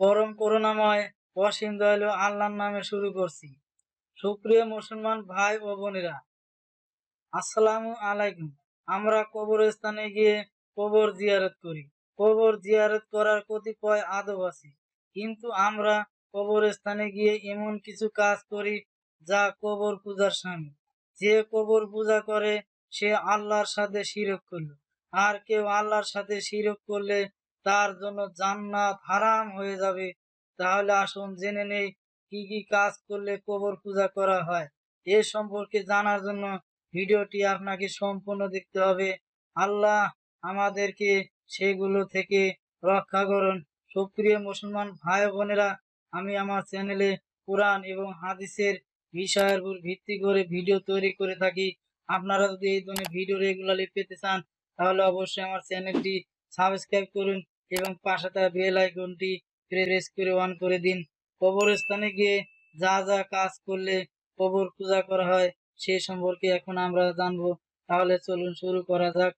পরম করুণাময় অসীম দয়ালু আল্লাহর নামে শুরু করছি। সুপ্রিয় মুসলমান ভাই ও বোনেরা, আসসালামু আলাইকুম। আমরা কবরস্থানে গিয়ে কবর জিয়ারত করি। কবর জিয়ারত করার কতিপয় আদব আছে, কিন্তু আমরা কবরস্থানে গিয়ে এমন কিছু কাজ করি যা কবর পূজার সামিল। যে কবর পূজা করে সে আল্লাহর সাথে শিরক করলো, আর কেউ আল্লাহর সাথে শিরক করলে তার জন্য জান্নাত হারাম হয়ে যাবে। তাহলে আসুন জেনে নেই কি কি কাজ করলে কবর পূজা করা হয়। এ সম্পর্কে জানার জন্য ভিডিওটি আপনাকে সম্পূর্ণ দেখতে হবে। আল্লাহ আমাদেরকে সেগুলো থেকে রক্ষা করুন। সুপ্রিয় মুসলমান ভাই বোনেরা, আমি আমার চ্যানেলে কোরআন এবং হাদিসের বিষয়ের উপর ভিত্তি করে ভিডিও তৈরি করে থাকি। আপনারা যদি এই ধরনের ভিডিও রেগুলারলি পেতে চান তাহলে অবশ্যই আমার চ্যানেলটি সাবস্ক্রাইব করুন এবং পাশে থাকা বেল আইকনটি প্রেস করে অন করে দিন। কবরস্থানে গিয়ে যা যা কাজ করলে কবর পূজা করা হয় সে সম্পর্কে এখন আমরা জানবো। তাহলে চলুন শুরু করা যাক।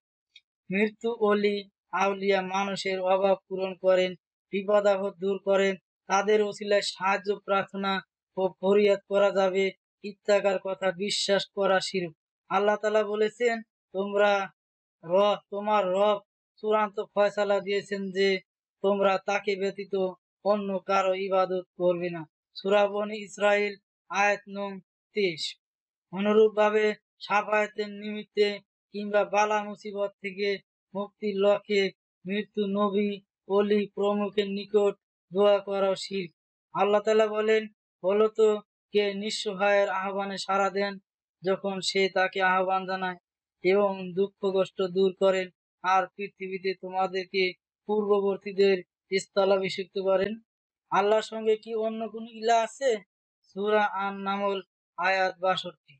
মৃত্যু অলি আউলিয়া মানুষের অভাব পূরণ করেন, বিপদ আপদ দূর করেন, তাদের ওসিলায় সাহায্য প্রার্থনা ও ফরিয়াদ করা যাবে ইত্যাকার কথা বিশ্বাস করা শিরক। আল্লাহ তাআলা বলেছেন, তোমার রব চূড়ান্ত ফয়সালা দিয়েছেন যে তোমরা তাকে ব্যতীত অন্য কারো ইবাদত করবে না। সূরা বনী ইসরাইল আয়াত নং 23। অনুরূপ ভাবে সাফায়াতের নিমিত্তে কিংবা বালা মুসিবত থেকে মুক্তির লক্ষ্যে মৃত্যু নবী অলি প্রমুখের নিকট দোয়া করাও শিরক। আল্লাহ তাআলা বলেন, বলতো কে নিঃসহায়ের আহ্বানে সাড়া দেন যখন সে তাকে আহ্বান জানায় এবং দুঃখ কষ্ট দূর করেন, আর পৃথিবীতে তোমাদেরকে পূর্ববর্তীদের স্থলাভিষিক্ত করেন। আল্লাহর সঙ্গে কি অন্য কোন ইলাহ আছে? সূরা আন-নামল আয়াত 62।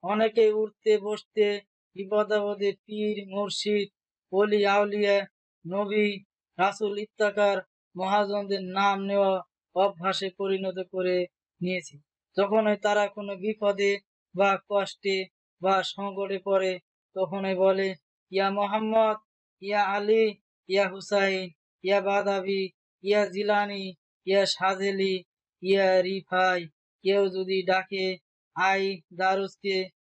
অনেকে উঠতে বসতে বিপদ আপদে পীর মুর্শিদ ওলি আউলিয়া নবী রাসূল ইত্যাকার মহাজনদের নাম নেওয়া অভ্যাসে পরিণত করে নিয়েছে। যখনই তারা কোনো বিপদে বা কষ্টে বা সংকটে পড়ে তখনই বলে, ইয়া মোহাম্মদ, ইয়া আলী, ইয়া হুসাইন, ইয়া বাদাবি, ইয়া জিলানি, ইয়া সাজেলি, ইয়া রিফাই। কেউ যদি ডাকে আই দারুসকে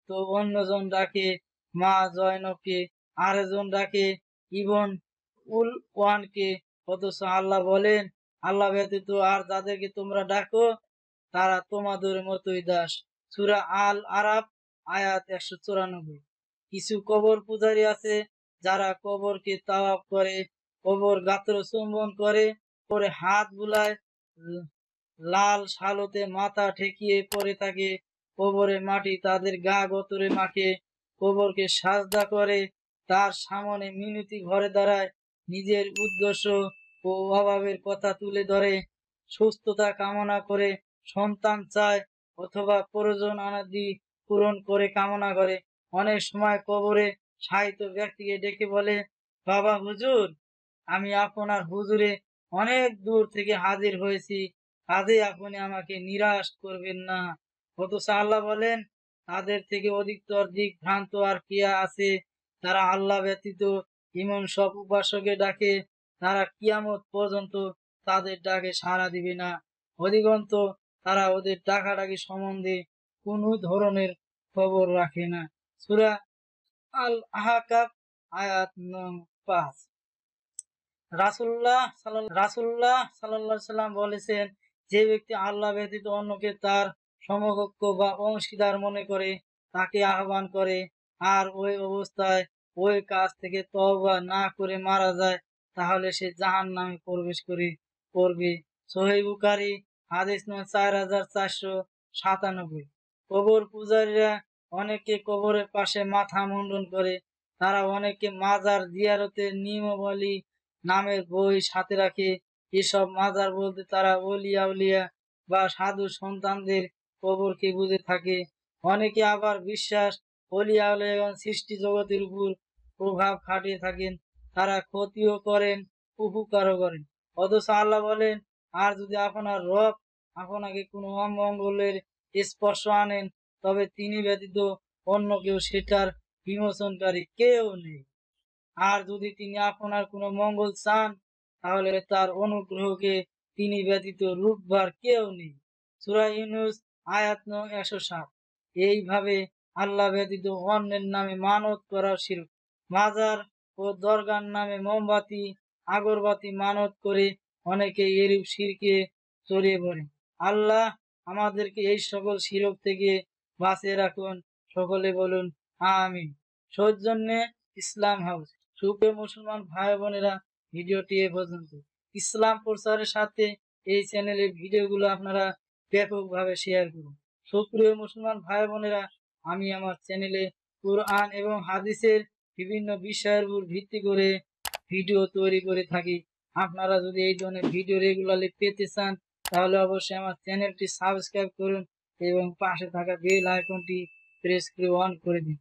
তো অন্যজন ডাকে মা জয়নবকে, আরেকজন ডাকে ইবন উল ওয়ানকে। অথচ আল্লাহ বলেন, আল্লাহ ব্যতীত আর যাদেরকে তোমরা ডাকো তারা তোমাদের মতোই দাস। সূরা আল আরাফ আয়াত 194। কিছু কবর পূজারী আছে যারা কবরকে তাওয়াফ করে, কবর গাত্র চুম্বন করে, পরে হাত বুলায়, লাল শালতে মাথা ঠেকিয়ে পড়ে থাকে, কবরের মাটি তাদের গা গতরে মাখে, কবরকে সাজদা করে, তার সামনে মিনতি ঘরে দাঁড়ায়, নিজের উদ্দেশ্য ও অভাবের কথা তুলে ধরে, সুস্থতা কামনা করে, সন্তান চায় অথবা প্রয়োজন আনাদি পূরণ করে কামনা করে। অনেক সময় কবরে শায়িত ব্যক্তিকে ডেকে বলে, বাবা হুজুর, আমি আপনার হুজুরে অনেক দূর থেকে হাজির হয়েছি, কাজে আপনি আমাকে নিরাশ করবেন না। অথচ আল্লাহ বলেন, তাদের থেকে অধিকতর দিক ভ্রান্ত আর কিয়া আছে। তারা আল্লাহ ব্যতীত এমন সব উপাসকে ডাকে, তারা কিয়ামত পর্যন্ত তাদের ডাকে সাড়া দিবে না। অধিকন্ত তারা ওদের ডাকাডাকি সম্বন্ধে কোনো ধরনের খবর রাখে না। সূরা আল আহকাফ আয়াত নং 5। রাসূলুল্লাহ সাল্লাল্লাহু সাল্লাম বলেছেন, যে ব্যক্তি আল্লাহ ব্যতীত অন্যকে তার সমকক্ষ বা অংশীদার মনে করে তাকে আহ্বান করে আর ওই অবস্থায় ওই কাজ থেকে তওবা না করে মারা যায় তাহলে সে জাহান্নামে প্রবেশ করবে। সহিহ বুখারী হাদিস নং 4497। কবর পূজারীরা অনেকে কবরের পাশে মাথা মুন্ডন করে। তারা অনেকে মাজার জিয়ারতের নিয়মাবলী নামের বই সাথে রাখে। এসব মাজার বলতে তারা ওলি আউলিয়া বা সাধু সন্তানদের কবরকে বুঝে থাকে। অনেকে আবার বিশ্বাস ওলি আউলিয়া সৃষ্টি জগতের উপর প্রভাব খাটিয়ে থাকেন, তারা ক্ষতিও করেন উপকারও করেন। অথচ আল্লাহ বলেন, আর যদি আপনার রব আপনাকে কোনো অমঙ্গলের স্পর্শ আনেন তবে তিনি ব্যতীত অন্য কেউ সেটার বিমোচনকারী কেউ নেই। আর যদি তিনি আপনার কোনো মঙ্গল চান তাহলে তার অনুগ্রহকে তিনি ব্যতীত রূপবার কেউ নেই। সূরা ইউনূস আয়াত নং 107। এইভাবে আল্লাহ ব্যতীত অন্যের নামে মানত করা শিরক। মাজার ও দরগার নামে মোমবাতি আগরবাতি মানত করে অনেকে এরূপ শিরকে জড়িয়ে পড়ে। আল্লাহ আমাদেরকে এই সকল শিরক থেকে বাঁচিয়ে রাখুন। সকলে বলুন আমিন। সৌজন্যে ইসলাম হাউস। সুপ্রিয় মুসলমান ভাই বোনেরা, ভিডিওটি এ পর্যন্ত। ইসলাম প্রচারের সাথে এই চ্যানেলের ভিডিওগুলো আপনারা ব্যাপকভাবে শেয়ার করুন। সুপ্রিয় মুসলমান ভাই বোনেরা, আমি আমার চ্যানেলে কুরআন এবং হাদিসের বিভিন্ন বিষয়ের উপর ভিত্তি করে ভিডিও তৈরি করে থাকি। আপনারা যদি এই ধরনের ভিডিও রেগুলারলি পেতে চান তাহলে অবশ্যই আমার চ্যানেলটি সাবস্ক্রাইব করুন এবং পাশে থাকা বেল আইকনটি প্রেস করে অন করে দিন।